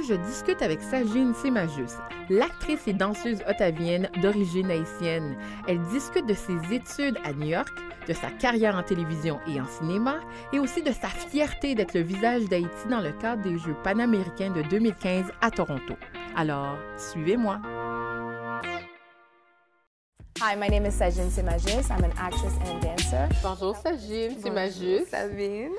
je discute avec Sagine Semajus, l'actrice et danseuse ottavienne d'origine haïtienne. Elle discute de ses études à New York, de sa carrière en télévision et en cinéma, et aussi de sa fierté d'être le visage d'Haïti dans le cadre des Jeux panaméricains de 2015 à Toronto. Alors, suivez-moi. Hi, my name is Sagine Semajus. I'm an actress and dancer. Bonjour Sagine Semajus. Sabine.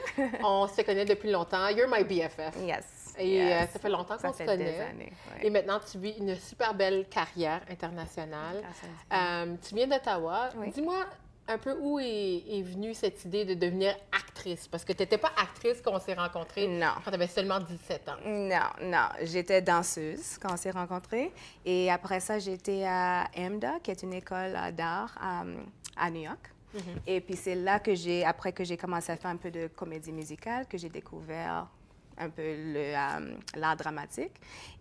On se connaît depuis longtemps. You're my BFF. Yes. Et yes. ça fait longtemps qu'on se Ça fait connaît. des années. Ouais. Et maintenant, tu vis une super belle carrière internationale. Tu viens d'Ottawa. Oui. Dis-moi un peu où est venue cette idée de devenir actrice? Parce que tu n'étais pas actrice quand on s'est rencontrés Non. quand tu avais seulement 17 ans. Non. J'étais danseuse quand on s'est rencontrés. Et après ça, j'étais à AMDA, qui est une école d'art à New York. Et puis c'est là que après que j'ai commencé à faire un peu de comédie musicale, que j'ai découvert un peu l'art dramatique.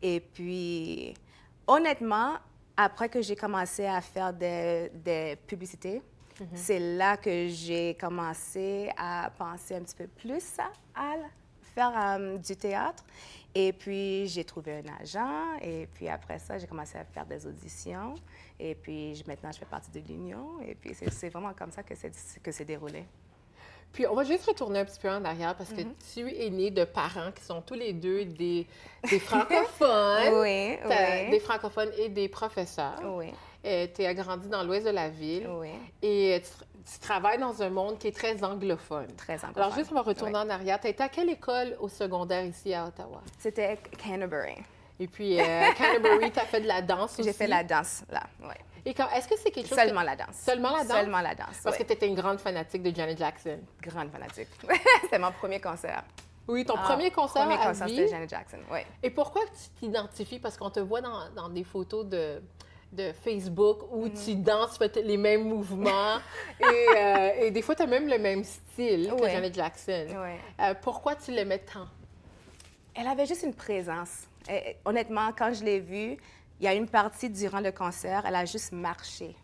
Et puis, honnêtement, après que j'ai commencé à faire des publicités, c'est là que j'ai commencé à penser un petit peu plus à faire du théâtre. Et puis, j'ai trouvé un agent. Et puis, après ça, j'ai commencé à faire des auditions. Et puis, maintenant, je fais partie de l'Union. Et puis, c'est vraiment comme ça que c'est déroulé. Puis, on va juste retourner un petit peu en arrière parce que tu es née de parents qui sont tous les deux des francophones. Oui. Des francophones et des professeurs. Oui. Tu as grandi dans l'ouest de la ville. Oui. Et tu travailles dans un monde qui est très anglophone. Très anglophone. Alors, juste, on va retourner en arrière. Tu as été à quelle école au secondaire ici à Ottawa? C'était Canterbury. Et puis, Canterbury, tu as fait de la danse aussi? J'ai fait la danse, là, oui. Et est-ce que c'est quelque chose... Seulement la danse. Seulement la danse? Seulement la danse, Parce que tu étais une grande fanatique de Janet Jackson. Grande fanatique. C'était mon premier concert. Oui, ton premier concert à vie. C'était Janet Jackson, oui. Et pourquoi tu t'identifies? Parce qu'on te voit dans des photos de Facebook où tu danses, tu fais les mêmes mouvements et des fois, tu as même le même style que Janet Jackson. Oui. Pourquoi tu l'aimais tant? Elle avait juste une présence. Et, honnêtement, quand je l'ai vue, il y a une partie durant le concert, elle a juste marché.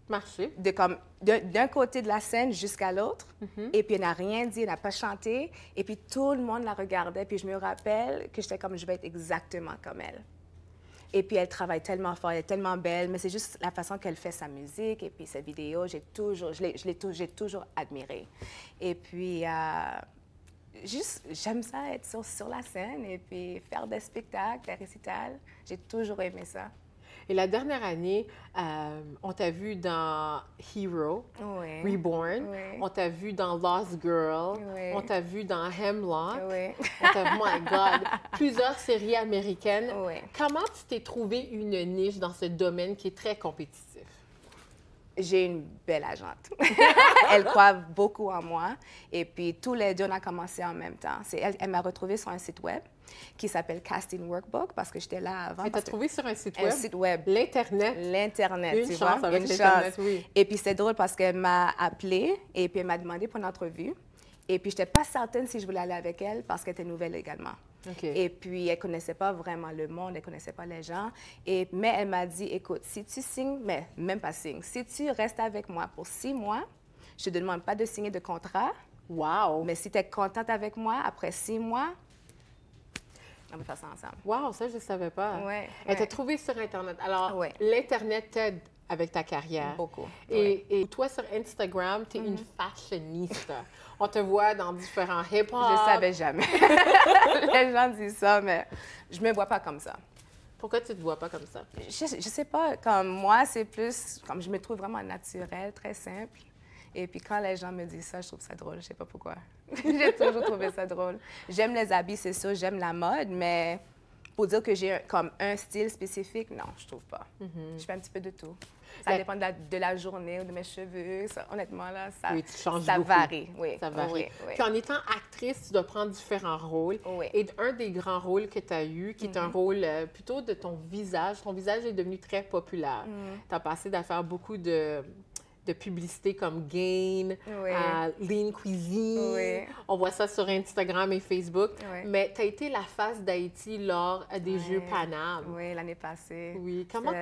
Marché? D'un côté de la scène jusqu'à l'autre. Et puis, elle n'a rien dit, elle n'a pas chanté. Et puis, tout le monde la regardait. Puis, je me rappelle que j'étais comme, je vais être exactement comme elle. Et puis, elle travaille tellement fort, elle est tellement belle, mais c'est juste la façon qu'elle fait sa musique et puis ses vidéos, j'ai toujours admiré. Et puis, juste, j'aime ça, être sur la scène et puis faire des spectacles, des récitals. J'ai toujours aimé ça. Et la dernière année, on t'a vu dans Hero, Reborn. Oui. On t'a vu dans Lost Girl. Oui. On t'a vu dans Hemlock. Oui. My God! Plusieurs séries américaines. Oui. Comment tu t'es trouvé une niche dans ce domaine qui est très compétitif? J'ai une belle agente. Elle croit beaucoup en moi. Et puis, tous les deux, on a commencé en même temps. Elle m'a retrouvée sur un site web qui s'appelle Casting Workbook parce que j'étais là avant. Et t'as trouvé sur un site web? Un site web. L'Internet. L'Internet, tu vois? Avec l'Internet, oui. Et puis, c'est drôle parce qu'elle m'a appelée et puis elle m'a demandé pour une entrevue. Et puis, je n'étais pas certaine si je voulais aller avec elle parce qu'elle était nouvelle également. Okay. Et puis, elle ne connaissait pas vraiment le monde, elle ne connaissait pas les gens. Mais elle m'a dit, écoute, si tu signes, mais même pas signes, si tu restes avec moi pour 6 mois, je ne te demande pas de signer de contrat. Wow! Mais si tu es contente avec moi, après 6 mois, on va faire ça ensemble. Wow, ça, je ne savais pas. Ouais, Elle t'a trouvé sur Internet. Alors, Ouais. l'Internet t'aide avec ta carrière. Beaucoup. Et toi, sur Instagram, tu es une fashionista. On te voit dans différents hip-hop. Je ne savais jamais. Les gens disent ça, mais je ne me vois pas comme ça. Pourquoi tu ne te vois pas comme ça? Je ne sais pas. Comme moi, c'est plus... Comme je me trouve vraiment naturelle, très simple. Et puis quand les gens me disent ça, je trouve ça drôle. Je ne sais pas pourquoi. J'ai toujours trouvé ça drôle. J'aime les habits, c'est sûr. J'aime la mode, mais pour dire que j'ai comme un style spécifique, non, je trouve pas. Je fais un petit peu de tout. Ça dépend de la journée ou de mes cheveux. Ça, honnêtement, là, ça, oui, tu changes ça beaucoup. varie. Oui, ça varie. Oui, oui. Puis en étant actrice, tu dois prendre différents rôles. Oui. Et un des grands rôles que tu as eu, qui est un rôle plutôt de ton visage est devenu très populaire. Tu as passé à faire beaucoup de publicités comme Gain, Lean Cuisine. Oui. On voit ça sur Instagram et Facebook. Oui. Mais tu as été la face d'Haïti lors des Jeux Paname. Oui, l'année passée. Oui. Comment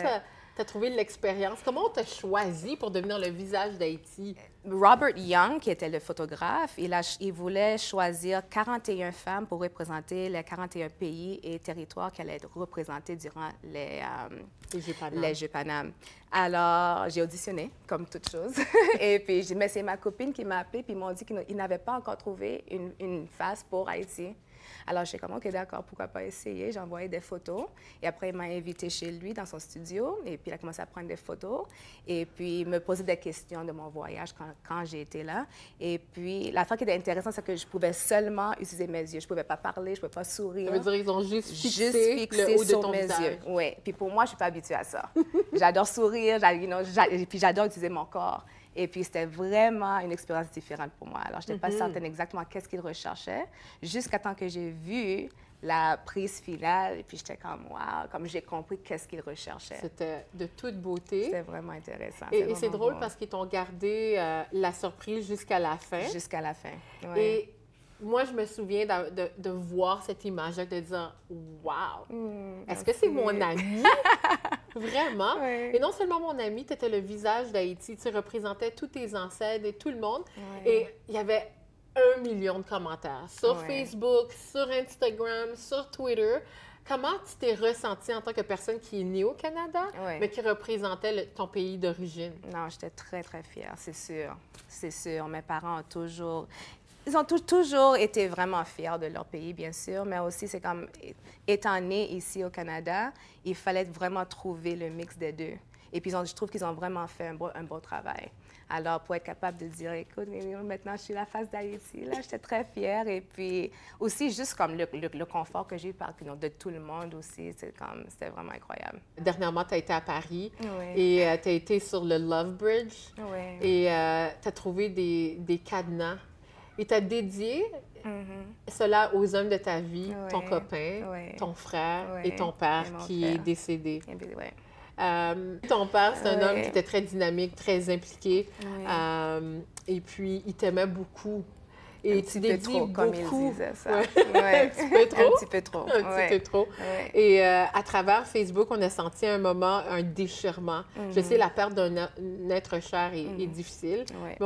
tu as trouvé l'expérience? Comment on t'a choisi pour devenir le visage d'Haïti? Robert Young, qui était le photographe, il voulait choisir 41 femmes pour représenter les 41 pays et territoires qu'elle allait représenter durant les Jeux Paname. Alors, j'ai auditionné, comme toute chose. Et puis, mais c'est ma copine qui m'a appelée, puis ils m'ont dit qu'ils n'avaient pas encore trouvé une face pour Haïti. Alors, j'étais comme, OK, d'accord, pourquoi pas essayer? J'ai envoyé des photos. Et après, il m'a invité chez lui, dans son studio. Et puis, il a commencé à prendre des photos. Et puis, me poser des questions de mon voyage quand j'ai été là. Et puis, la fois qui était intéressante, c'est que je pouvais seulement utiliser mes yeux. Je ne pouvais pas parler, je ne pouvais pas sourire. Ça veut dire qu'ils ont juste fixé le haut de sur ton mes visage. yeux. Oui. Puis, pour moi, je ne suis pas habituée à ça. J'adore sourire, et puis j'adore utiliser mon corps. Et puis, c'était vraiment une expérience différente pour moi. Alors, je n'étais pas certaine exactement qu'est-ce qu'il recherchait, jusqu'à temps que j'ai vu la prise finale. Et puis, j'étais comme, wow, comme j'ai compris qu'est-ce qu'il recherchait. C'était de toute beauté. C'était vraiment intéressant. Et c'est drôle parce qu'ils t'ont gardé la surprise jusqu'à la fin. Jusqu'à la fin, oui. Et moi, je me souviens de voir cette image-là, de dire, wow, est-ce que c'est mon ami? Vraiment. Oui. Et non seulement mon ami, tu étais le visage d'Haïti, tu représentais tous tes ancêtres et tout le monde. Oui. Et il y avait 1 million de commentaires sur Facebook, sur Instagram, sur Twitter. Comment tu t'es ressentie en tant que personne qui est née au Canada, mais qui représentait ton pays d'origine? Non, j'étais très, très fière, c'est sûr. C'est sûr. Mes parents ont toujours... Ils ont toujours été vraiment fiers de leur pays, bien sûr, mais aussi, c'est comme, étant nés ici au Canada, il fallait vraiment trouver le mix des deux. Et puis, je trouve qu'ils ont vraiment fait un beau travail. Alors, pour être capable de dire, écoute, maintenant, je suis la face d'Haïti, là, j'étais très fière. Et puis, aussi, juste comme le confort que j'ai eu de tout le monde aussi, c'était vraiment incroyable. Dernièrement, tu as été à Paris et tu as été sur le Love Bridge et tu as trouvé des cadenas. Et tu as dédié cela aux hommes de ta vie, ton copain, ton frère et ton père qui est décédé. Ton père, c'est un homme qui était très dynamique, très impliqué. Et puis, il t'aimait beaucoup. Et tu dédies beaucoup. Comme il disait ça. Un petit peu trop. Un petit peu trop. Un petit peu trop. Et à travers Facebook, on a senti un moment, un déchirement. Je sais, la perte d'un être cher est difficile, mais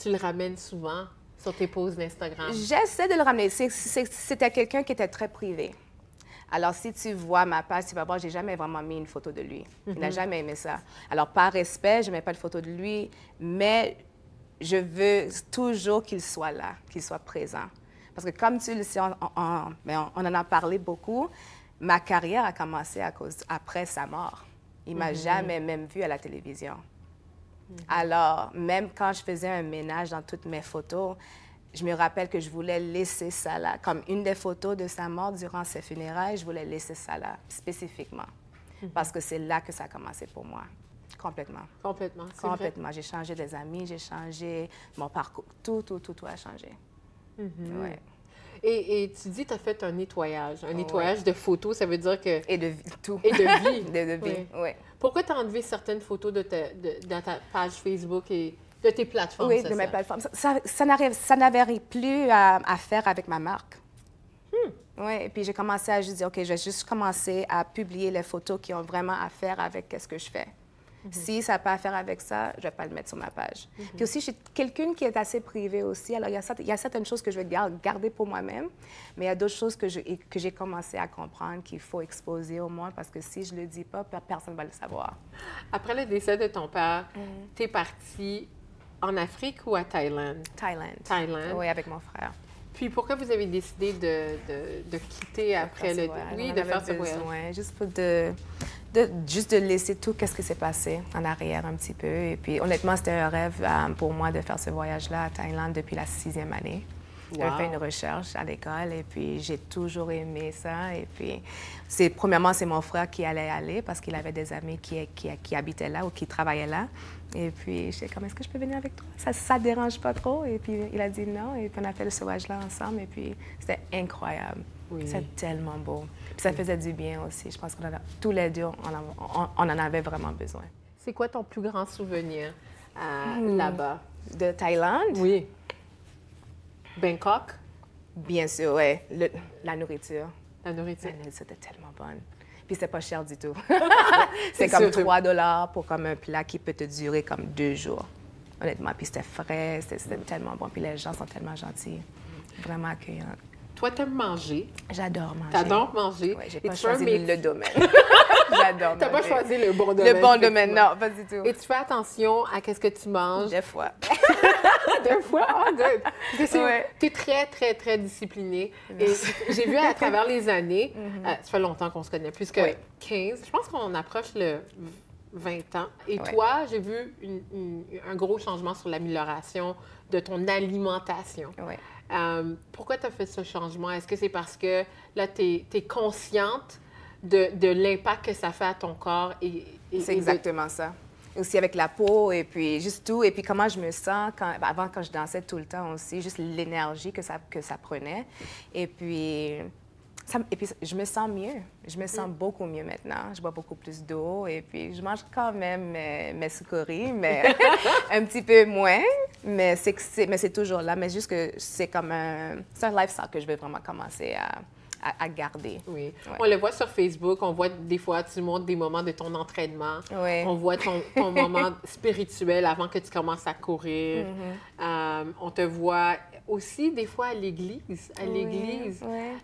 tu le ramènes souvent sur tes posts d'Instagram. J'essaie de le ramener. C'était quelqu'un qui était très privé. Alors, si tu vois ma page, tu vas voir, j'ai jamais vraiment mis une photo de lui. Il n'a jamais aimé ça. Alors, par respect, je ne mets pas de photo de lui, mais je veux toujours qu'il soit là, qu'il soit présent. Parce que comme tu le sais, on en a parlé beaucoup, ma carrière a commencé après sa mort. Il ne m'a jamais même vue à la télévision. Alors, même quand je faisais un ménage dans toutes mes photos, je me rappelle que je voulais laisser ça là. Comme une des photos de sa mort durant ses funérailles, je voulais laisser ça là, spécifiquement. Parce que c'est là que ça a commencé pour moi. Complètement. Complètement. Complètement. J'ai changé des amis, j'ai changé mon parcours. Tout a changé. Ouais. Et tu dis que tu as fait un nettoyage. Un nettoyage de photos, ça veut dire que... Et de tout. Et de vie. de vie, oui. Pourquoi tu as enlevé certaines photos de ta page Facebook et de tes plateformes sociales? Oui, de mes plateformes. Ça n'avait plus à faire avec ma marque. Oui, et puis j'ai commencé à juste dire, OK, je vais juste commencer à publier les photos qui ont vraiment à faire avec ce que je fais. Si ça n'a pas à faire avec ça, je ne vais pas le mettre sur ma page. Puis aussi, je suis quelqu'un qui est assez privé aussi. Alors, il y a certaines choses que je vais garder pour moi-même, mais il y a d'autres choses que j'ai commencé à comprendre qu'il faut exposer au monde parce que si je ne le dis pas, personne ne va le savoir. Après le décès de ton père, tu es partie en Afrique ou à Thaïlande? Thaïlande. Oui, avec mon frère. Puis pourquoi vous avez décidé de quitter après le... Oui, de faire ce voyage. Juste pour juste de laisser tout ce qui s'est passé en arrière un petit peu. Et puis, honnêtement, c'était un rêve pour moi de faire ce voyage-là à Thaïlande depuis la 6e année. J'avais fait une recherche à l'école et puis j'ai toujours aimé ça. Et puis, premièrement, c'est mon frère qui allait aller parce qu'il avait des amis qui habitaient là ou qui travaillaient là. Et puis, j'étais comme, est-ce que je peux venir avec toi? Ça ne dérange pas trop? Et puis, il a dit non. Et puis, on a fait ce voyage-là ensemble. Et puis, c'était incroyable. C'était tellement beau. Puis, ça faisait du bien aussi. Je pense qu'on tous les deux, on en avait vraiment besoin. C'est quoi ton plus grand souvenir là-bas? De Thaïlande? Oui. Bangkok? Bien sûr, oui. La nourriture. La nourriture. C'était tellement bonne. Puis c'est pas cher du tout. C'est comme 3 $ pour comme un plat qui peut te durer comme 2 jours. Honnêtement, puis c'était frais, c'était tellement bon. Puis les gens sont tellement gentils, vraiment accueillants. Toi, t'aimes manger. J'adore manger. T'adores manger. Oui, j'ai pas choisi le domaine. J'adore manger. T'as pas choisi le bon domaine. Le bon domaine, non, pas du tout. Et tu fais attention à qu'est-ce que tu manges. Des fois. Des fois? Oh, good. Parce que t'es très, très, très disciplinée. Et j'ai vu à travers les années, ça fait longtemps qu'on se connaît, plus que 15. Je pense qu'on approche le 20 ans. Et toi, j'ai vu un gros changement sur l'amélioration de ton alimentation. Oui. Pourquoi tu as fait ce changement? Est-ce que c'est parce que là, tu es consciente de l'impact que ça fait à ton corps? C'est exactement ça. Aussi avec la peau et puis juste tout. Et puis comment je me sens avant, quand je dansais tout le temps aussi, juste l'énergie que ça prenait. Et puis je me sens mieux. Je me sens beaucoup mieux maintenant. Je bois beaucoup plus d'eau et puis je mange quand même mes sucreries, mais un petit peu moins. Mais c'est toujours là. Mais juste que c'est un lifestyle que je vais vraiment commencer à garder. Oui. Ouais. On le voit sur Facebook. On voit des fois, tu montres des moments de ton entraînement. Oui. On voit ton moment spirituel avant que tu commences à courir. On te voit aussi des fois à l'église. À l'église. Oui.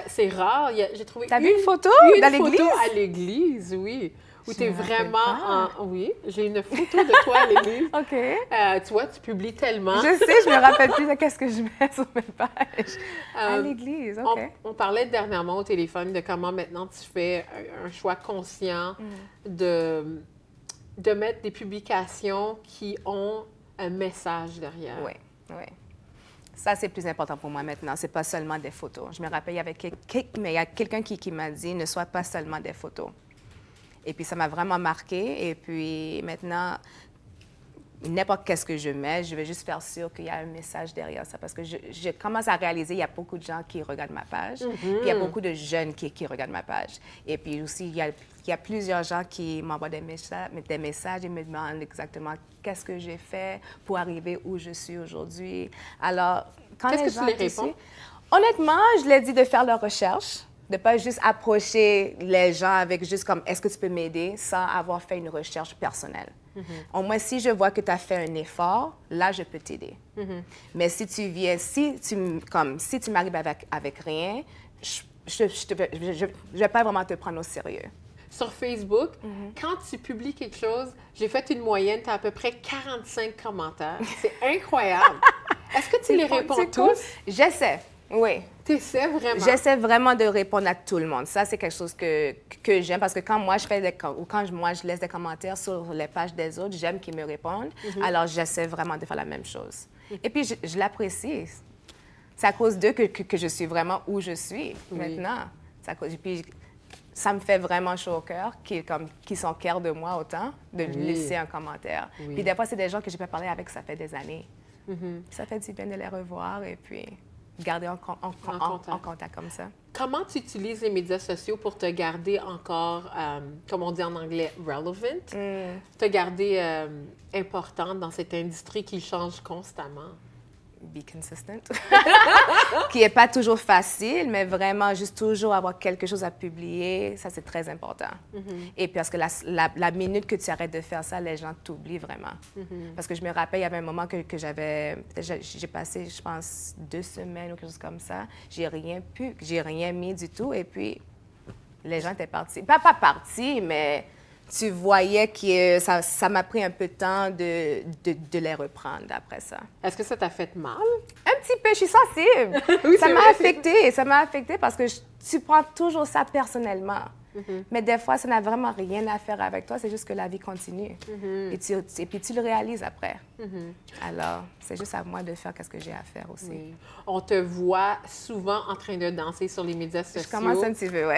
C'est rare. J'ai trouvé T'as vu une photo dans l'église? Une photo à l'église, oui. Où tu es vraiment en... Oui, j'ai une photo de toi à l'église. OK. Tu vois, tu publies tellement. Je sais, je me rappelle plus de qu'est-ce que je mets sur mes pages. À l'église, OK. On parlait dernièrement au téléphone de comment maintenant tu fais un choix conscient de mettre des publications qui ont un message derrière. Oui, oui. Ça, c'est plus important pour moi maintenant. C'est pas seulement des photos. Je me rappelle, il y a quelqu'un qui m'a dit, ne sois pas seulement des photos. Et puis, ça m'a vraiment marqué. Et puis, maintenant, n'importe qu'est-ce que je mets, je vais juste faire sûr qu'il y a un message derrière ça. Parce que je commence à réaliser qu'il y a beaucoup de gens qui regardent ma page. Puis il y a beaucoup de jeunes qui regardent ma page. Et puis aussi, il y a plusieurs gens qui m'envoient des messages et me demandent exactement qu'est-ce que j'ai fait pour arriver où je suis aujourd'hui. Alors, quand qu'est-ce que tu les réponds? Honnêtement, je leur dis de faire leurs recherches. De ne pas juste approcher les gens avec juste comme « est-ce que tu peux m'aider ?» sans avoir fait une recherche personnelle. Au moins, si je vois que tu as fait un effort, là, je peux t'aider. Mais si tu viens, si tu m'arrives avec rien, je ne vais pas vraiment te prendre au sérieux. Sur Facebook, quand tu publies quelque chose, j'ai fait une moyenne, tu as à peu près 45 commentaires. C'est incroyable. Est-ce que tu les réponds tous? J'essaie. Oui. Tu essaies vraiment? J'essaie vraiment de répondre à tout le monde. Ça, c'est quelque chose que j'aime parce que quand moi, je laisse des commentaires sur les pages des autres, j'aime qu'ils me répondent. Alors, j'essaie vraiment de faire la même chose. Et puis, je l'apprécie. C'est à cause d'eux que je suis vraiment où je suis maintenant. Puis, ça me fait vraiment chaud au cœur qu'ils sont fiers de moi autant, de laisser un commentaire. Puis des fois, c'est des gens que je peux parler avec, ça fait des années. Ça fait du bien de les revoir et puis garder en contact comme ça. Comment tu utilises les médias sociaux pour te garder encore, comme on dit en anglais, relevant? Te garder importante dans cette industrie qui change constamment? Be consistent. Qui n'est pas toujours facile, mais vraiment juste toujours avoir quelque chose à publier, ça c'est très important. Et parce que la minute que tu arrêtes de faire ça, les gens t'oublient vraiment. Parce que je me rappelle, il y avait un moment que j'ai passé, je pense, 2 semaines ou quelque chose comme ça. J'ai rien mis du tout. Et puis, les gens étaient partis. Pas partis, mais tu voyais que ça m'a pris un peu de temps de les reprendre après ça. Est-ce que ça t'a fait mal? Un petit peu, je suis sensible. Oui, ça m'a affectée parce que tu prends toujours ça personnellement. Mais des fois, ça n'a vraiment rien à faire avec toi, c'est juste que la vie continue. Et puis tu le réalises après. Alors, c'est juste à moi de faire ce que j'ai à faire aussi. Oui. On te voit souvent en train de danser sur les médias sociaux. Je commence un petit peu, oui.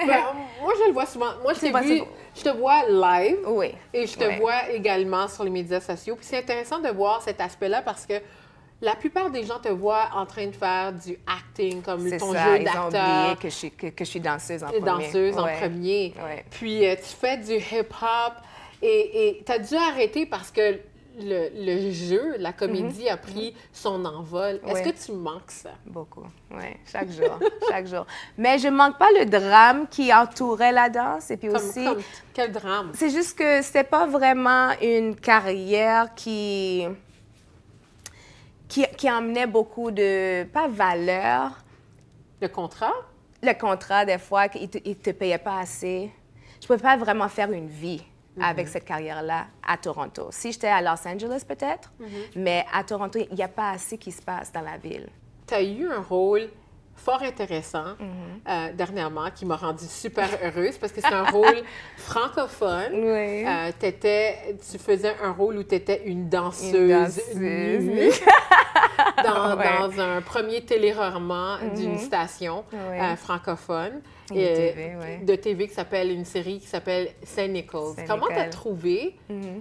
Ben, moi, je le vois souvent. Moi, je te vois live. Oui. Et je te vois également sur les médias sociaux. Puis c'est intéressant de voir cet aspect-là parce que la plupart des gens te voient en train de faire du acting, comme ton jeu d'acteur. Ils ont oublié que je suis danseuse en premier. Danseuse en premier. Puis tu fais du hip-hop et tu as dû arrêter parce que le jeu, la comédie a pris son envol. Est-ce que tu manques ça? Beaucoup, oui, chaque jour, chaque jour. Mais je manque pas le drame qui entourait la danse. Et puis aussi... Quel drame? C'est juste que c'était pas vraiment une carrière qui emmenait beaucoup de, pas valeur. Le contrat? Le contrat, des fois, il te payait pas assez. Je pouvais pas vraiment faire une vie avec cette carrière-là à Toronto. Si j'étais à Los Angeles, peut-être, mais à Toronto, il n'y a pas assez qui se passe dans la ville. Tu as eu un rôle fort intéressant dernièrement qui m'a rendue super heureuse parce que c'est un rôle francophone. Oui. Tu faisais un rôle où tu étais une danseuse nue dans un premier téléroman d'une station francophone de TV qui s'appelle une série qui s'appelle Saint Nichols. Comment tu as trouvé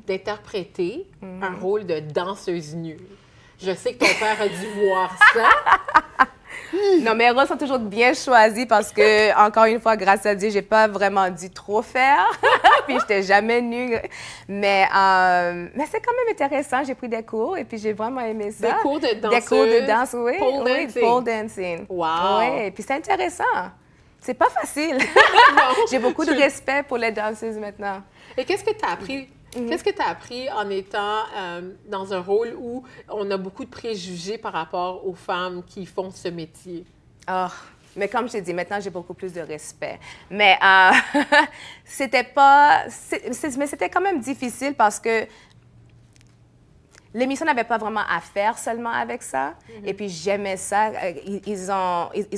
d'interpréter un rôle de danseuse nue? Je sais que ton père a dû voir ça. Non, mes rôles sont toujours bien choisis parce que, encore une fois, grâce à Dieu, j'ai pas vraiment dû trop faire. Puis, j'étais jamais nue. Mais c'est quand même intéressant. J'ai pris des cours et puis j'ai vraiment aimé ça. Des cours de danse. Des cours de danse, oui. Pole dancing. Pole dancing. Wow. Oui, et puis c'est intéressant. C'est pas facile. J'ai beaucoup de respect pour les danseuses maintenant. Et qu'est-ce que tu as appris? Qu'est-ce que tu as appris en étant dans un rôle où on a beaucoup de préjugés par rapport aux femmes qui font ce métier? Oh, mais comme je t'ai dit, maintenant, j'ai beaucoup plus de respect. Mais c'était pas... mais c'était quand même difficile parce que l'émission n'avait pas vraiment à faire seulement avec ça. Et puis, j'aimais ça. Ils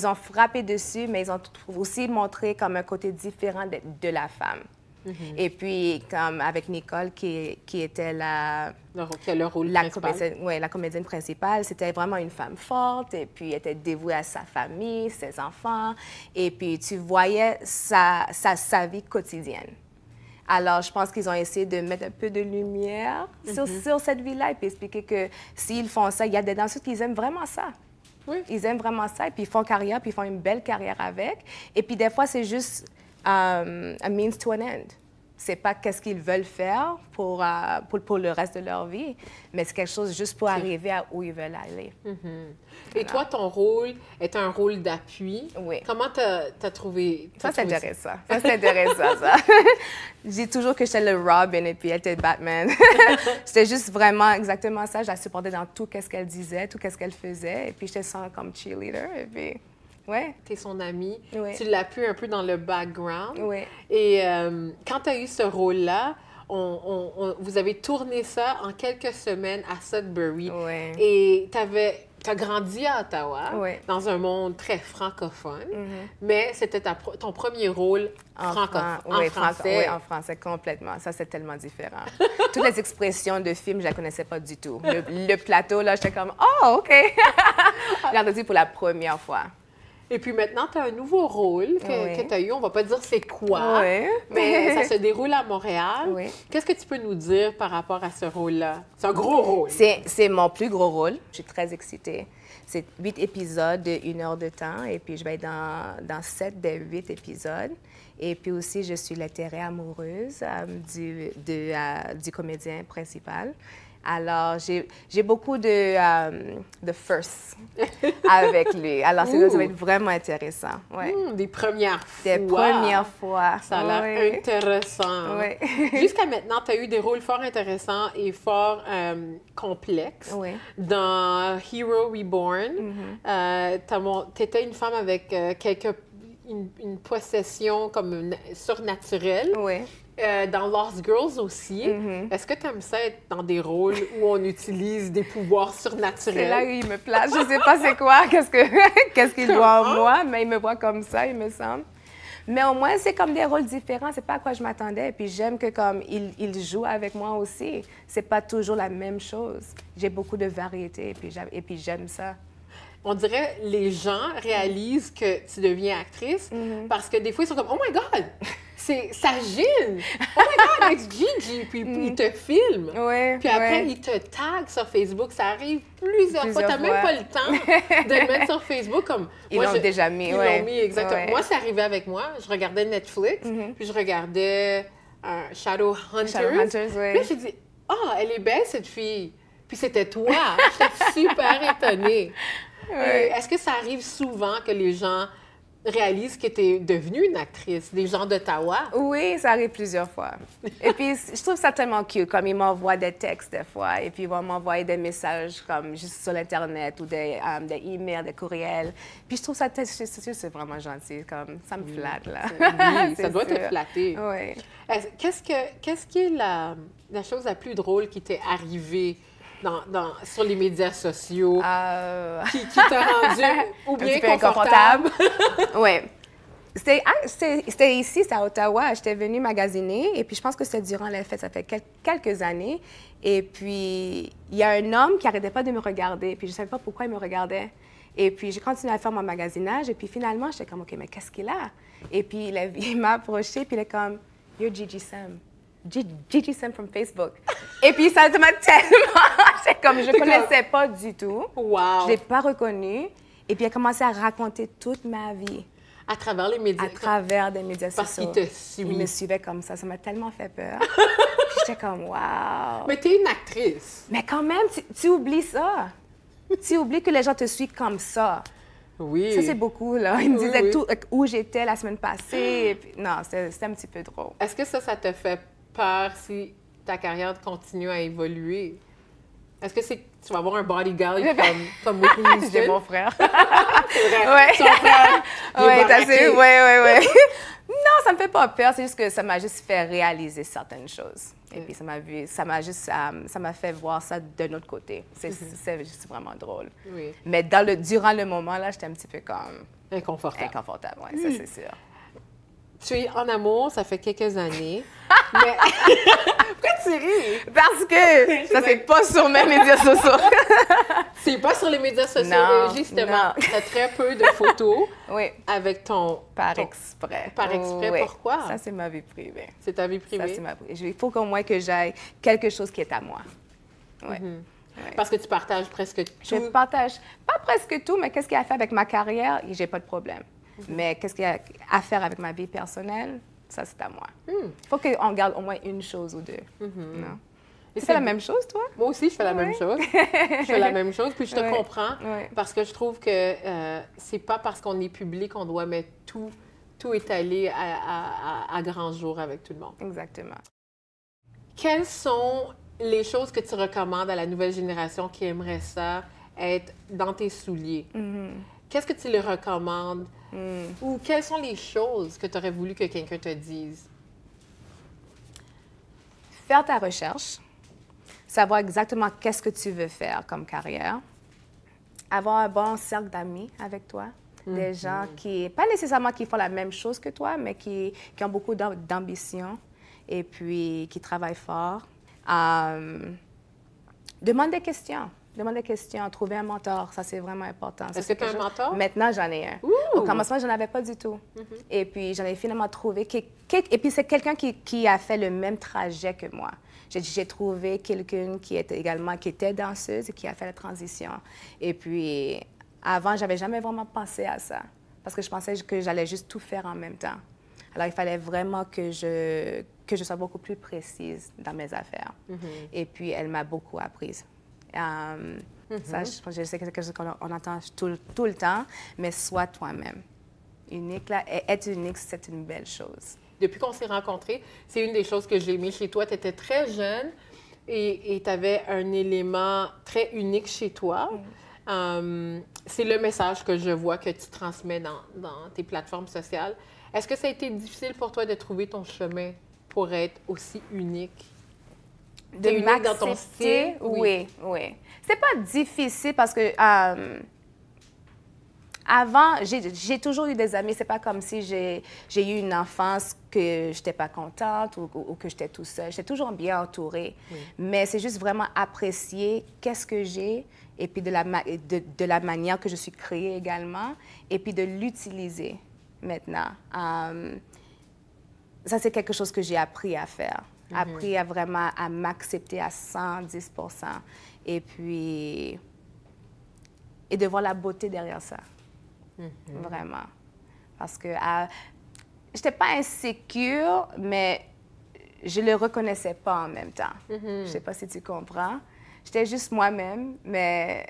ont frappé dessus, mais ils ont aussi montré comme un côté différent de la femme. Et puis, comme avec Nicole, qui était la comédienne principale, c'était vraiment une femme forte, et puis elle était dévouée à sa famille, ses enfants, et puis tu voyais sa vie quotidienne. Alors, je pense qu'ils ont essayé de mettre un peu de lumière sur cette vie-là, et puis expliquer que s'ils font ça, il y a des danseurs qui aiment vraiment ça. Oui. Ils aiment vraiment ça, et puis ils font carrière, puis ils font une belle carrière avec. Et puis des fois, c'est juste... a means to an end. C'est pas qu'est-ce qu'ils veulent faire pour le reste de leur vie, mais c'est quelque chose juste pour arriver à où ils veulent aller. Et toi, ton rôle est un rôle d'appui. Oui. Comment t'as trouvé ça? C'est intéressant. Ça, c'est intéressant, ça. Je dis toujours que j'étais le Robin et puis elle était Batman. C'était juste vraiment exactement ça. Je la supportais dans tout ce qu'elle disait, tout ce qu'elle faisait. Et puis, j'étais sens comme cheerleader. Et puis... Ouais. Tu es son amie. Oui. Tu l'appuies un peu dans le background. Oui. Et quand tu as eu ce rôle-là, vous avez tourné ça en quelques semaines à Sudbury. Oui. Et tu as grandi à Ottawa, dans un monde très francophone, mais c'était ton premier rôle francophone, en français. Oui, en français, complètement. Ça, c'est tellement différent. Toutes les expressions de films, je ne la connaissais pas du tout. Le plateau, là, j'étais comme « Oh, OK! » J'ai entendu pour la première fois. Et puis maintenant, tu as un nouveau rôle que tu as eu. On ne va pas dire c'est quoi, mais ça se déroule à Montréal. Oui. Qu'est-ce que tu peux nous dire par rapport à ce rôle-là? C'est un gros rôle. C'est mon plus gros rôle. Je suis très excitée. C'est 8 épisodes de 1 heure de temps. Et puis, je vais être dans 7 des 8 épisodes. Et puis aussi, je suis l'intérêt amoureuse du comédien principal. Alors, j'ai beaucoup de firsts avec lui. Alors, ça va être vraiment intéressant. Ouais. Des premières fois. Des premières fois. Ça a l'air intéressant. Oui. Jusqu'à maintenant, tu as eu des rôles fort intéressants et fort complexes. Oui. Dans Hero Reborn, tu étais une femme avec une possession comme surnaturelle. Oui. Dans Lost Girls aussi. Est-ce que tu aimes ça être dans des rôles où on utilise des pouvoirs surnaturels? C'est là où il me place. Je ne sais pas c'est quoi, qu'est-ce qu'il voit en moi, mais il me voit comme ça, il me semble. Mais au moins, c'est comme des rôles différents. C'est pas à quoi je m'attendais. Et puis, j'aime que comme il joue avec moi aussi. C'est pas toujours la même chose. J'ai beaucoup de variété et puis j'aime ça. On dirait les gens réalisent que tu deviens actrice parce que des fois, ils sont comme « Oh my God! C'est Sagine! Oh my God, it's Gigi! » Puis ils te filment. Oui, puis après, ils te taguent sur Facebook. Ça arrive plusieurs fois. Tu n'as même pas le temps de le mettre sur Facebook. Comme, ils l'ont déjà mis. Ils l'ont mis, exactement. Moi, c'est arrivé avec moi. Je regardais Netflix, puis je regardais Shadowhunters. Shadowhunters, oui. Puis j'ai dit « ah, elle est belle, cette fille. Puis c'était toi. J'étais super étonnée. Est-ce que ça arrive souvent que les gens réalisent que tu es devenue une actrice, des gens d'Ottawa? Oui, ça arrive plusieurs fois. Et puis, je trouve ça tellement cute, comme ils m'envoient des textes des fois, et puis ils vont m'envoyer des messages comme juste sur l'Internet ou des emails, des courriels. Puis je trouve ça, c'est vraiment gentil, comme ça me flatte, là. Oui, ça doit te flatter. Oui. Qu'est-ce qui est la chose la plus drôle qui t'est arrivée sur les médias sociaux, qui t'a rendu ou bien confortable? Oui. C'était ici, c'était à Ottawa. J'étais venue magasiner et puis je pense que c'était durant les fêtes, ça fait quelques années. Et puis, il y a un homme qui n'arrêtait pas de me regarder. Puis je ne savais pas pourquoi il me regardait. Et puis, j'ai continué à faire mon magasinage. Et puis, finalement, j'étais comme, OK, mais qu'est-ce qu'il a? Et puis, il m'a approché, puis il est comme, You're Gigi Sam. Gigi Sam from Facebook. Et puis, ça m'a tellement... C'est comme, je ne connaissais pas du tout. Wow! Je ne l'ai pas reconnu. Et puis, il a commencé à raconter toute ma vie. À travers les médias? À travers des médias sociaux. Parce qu'il te suit. Il me suivait comme ça. Ça m'a tellement fait peur. J'étais comme, wow! Mais tu es une actrice. Mais quand même, tu oublies ça. Tu oublies que les gens te suivent comme ça. Oui. Ça, c'est beaucoup, là. Ils me disaient tout, où j'étais la semaine passée. Et puis, non, c'était un petit peu drôle. Est-ce que ça te fait peur si ta carrière continue à évoluer? Est-ce que tu vas avoir un bodyguard comme Whitney Houston? C'est mon frère. C'est vrai. Ouais. Son frère. Oui, t'as vu? Oui. Non, ça me fait pas peur. C'est juste que ça m'a juste fait réaliser certaines choses. Et puis, ça m'a fait voir ça d'un autre côté. C'est juste vraiment drôle. Oui. Mais durant le moment, là, j'étais un petit peu comme... Inconfortable. Oui, ça, c'est sûr. Tu es en amour, ça fait quelques années. Mais... Pourquoi tu ris? Parce que ça, c'est pas sur mes médias sociaux. C'est pas sur les médias sociaux, non, justement. Tu as très peu de photos avec ton... Par exprès. Par exprès, pourquoi? Ça, c'est ma vie privée. C'est ta vie privée? Ça, c'est ma vie privée. Il faut qu'au moins que j'aille quelque chose qui est à moi. Oui. Parce que tu partages presque tout. Je partage, pas presque tout, mais qu'est-ce qu'il y a à faire avec ma carrière, j'ai pas de problème. Mais qu'est-ce qu'il y a à faire avec ma vie personnelle, ça, c'est à moi. Il faut qu'on garde au moins une chose ou deux. Non? Tu fais la même chose, toi? Moi aussi, je fais la même chose. Je fais la même chose, puis je te comprends, parce que je trouve que c'est pas parce qu'on est public qu'on doit mettre tout étaler à grand jour avec tout le monde. Exactement. Quelles sont les choses que tu recommandes à la nouvelle génération qui aimerait ça être dans tes souliers? Qu'est-ce que tu leur recommandes? Ou quelles sont les choses que tu aurais voulu que quelqu'un te dise? Faire ta recherche, savoir exactement qu'est-ce que tu veux faire comme carrière, avoir un bon cercle d'amis avec toi, des gens qui, pas nécessairement qui font la même chose que toi, mais qui ont beaucoup d'ambition et puis qui travaillent fort. Demande des questions. Demande des questions, trouver un mentor, ça c'est vraiment important. Est-ce que tu as un mentor? Maintenant, j'en ai un. Au commencement, je n'en avais pas du tout. Et puis, j'en ai finalement trouvé. Et puis, c'est quelqu'un qui a fait le même trajet que moi. J'ai trouvé quelqu'un qui était danseuse et qui a fait la transition. Et puis, avant, je n'avais jamais vraiment pensé à ça. Parce que je pensais que j'allais juste tout faire en même temps. Alors, il fallait vraiment que je sois beaucoup plus précise dans mes affaires. Et puis, elle m'a beaucoup apprise. Ça, je sais que c'est quelque chose qu'on entend tout le temps, mais sois toi-même. Unique, là, être unique, c'est une belle chose. Depuis qu'on s'est rencontrés, c'est une des choses que j'ai aimé chez toi. Tu étais très jeune et tu avais un élément très unique chez toi. C'est le message que je vois que tu transmets dans tes plateformes sociales. Est-ce que ça a été difficile pour toi de trouver ton chemin pour être aussi unique? De unique dans ton style? Oui. C'est pas difficile parce que avant, j'ai toujours eu des amis. C'est pas comme si j'ai eu une enfance que j'étais pas contente ou que j'étais tout seul. J'étais toujours bien entourée. Mais c'est juste vraiment apprécier qu'est-ce que j'ai et puis de la manière que je suis créée également et puis de l'utiliser maintenant. Ça, c'est quelque chose que j'ai appris à faire. Appris à vraiment à m'accepter à 110 % et puis de voir la beauté derrière ça. Vraiment. Parce que je n'étais pas insécure, mais je le reconnaissais pas en même temps. Je sais pas si tu comprends. J'étais juste moi-même, mais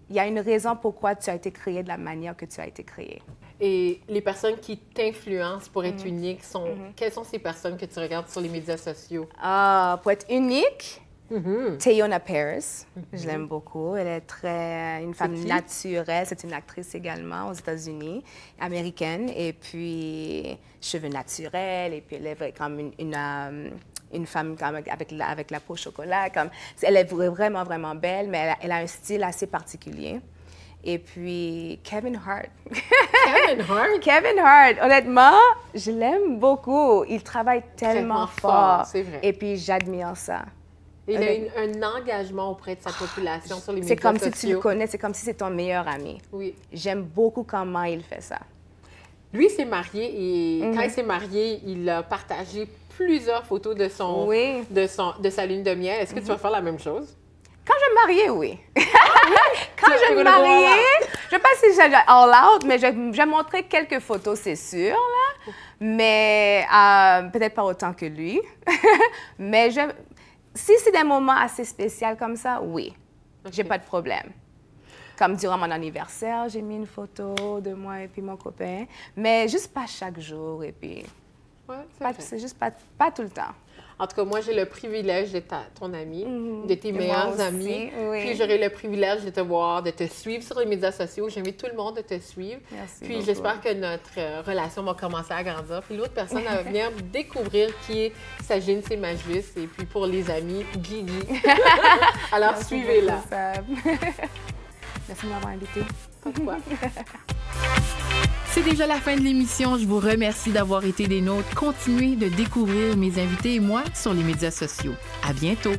il y a une raison pourquoi tu as été créé de la manière que tu as été créé. Et les personnes qui t'influencent pour être unique, quelles sont ces personnes que tu regardes sur les médias sociaux? Pour être unique, Teyonah Parris, je l'aime beaucoup. Elle est une femme naturelle. C'est une actrice également aux États-Unis, américaine. Et puis, cheveux naturels. Et puis, elle est comme une femme comme avec la peau au chocolat. Elle est vraiment, vraiment belle, mais elle a un style assez particulier. Et puis, Kevin Hart. Kevin Hart? Kevin Hart, honnêtement, je l'aime beaucoup. Il travaille tellement fort. C'est vrai. Et puis, j'admire ça. Il a un engagement auprès de sa population sur les médias sociaux. C'est comme si tu le connais, c'est comme si c'est ton meilleur ami. Oui. J'aime beaucoup comment il fait ça. Lui s'est marié et quand il s'est marié, il a partagé plusieurs photos de de sa lune de miel. Est-ce que tu vas faire la même chose? Quand je vais me marier, oui. Quand je vais me marier, je ne sais pas si je vais all out, mais je vais montrer quelques photos, c'est sûr, là. Mais peut-être pas autant que lui. Mais si c'est des moments assez spéciaux comme ça, oui. J'ai pas de problème. Comme durant mon anniversaire, j'ai mis une photo de moi et puis mon copain. Mais juste pas chaque jour et puis... c'est juste pas tout le temps. En tout cas, moi, j'ai le privilège d'être ton amie, de tes meilleurs amis. Oui. Puis j'aurai le privilège de te voir, de te suivre sur les médias sociaux. J'invite tout le monde de te suivre. Merci Puis beaucoup. j'espère que notre relation va commencer à grandir. Puis l'autre personne va venir découvrir qui est Sajine St-Majus. Et puis pour les amis, Guigui. Alors suivez-la. Merci de m'avoir invitée. Pourquoi? C'est déjà la fin de l'émission. Je vous remercie d'avoir été des nôtres. Continuez de découvrir mes invités et moi sur les médias sociaux. À bientôt!